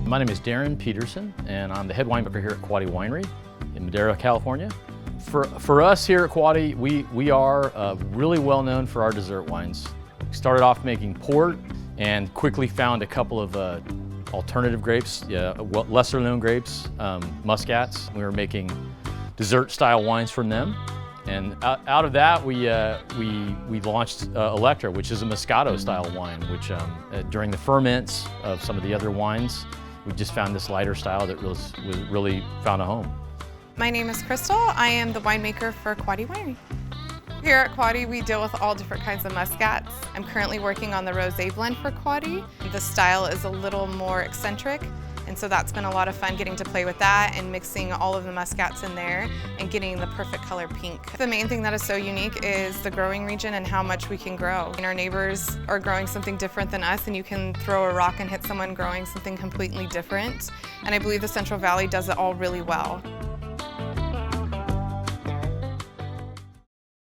My name is Darren Peterson, and I'm the head winemaker here at Quady Winery in Madera, California. For us here at Quady, we are really well known for our dessert wines. We started off making port and quickly found a couple of alternative grapes, lesser known grapes, muscats. We were making dessert style wines from them. And out of that, we launched Electra, which is a Moscato style wine, which during the ferments of some of the other wines, we just found this lighter style that really found a home. My name is Crystal. I am the winemaker for Quady Winery. Here at Quady, we deal with all different kinds of muscats. I'm currently working on the rosé blend for Quady. The style is a little more eccentric, and so that's been a lot of fun getting to play with that and mixing all of the muscats in there and getting the perfect color pink. The main thing that is so unique is the growing region and how much we can grow. And our neighbors are growing something different than us, and you can throw a rock and hit someone growing something completely different. And I believe the Central Valley does it all really well.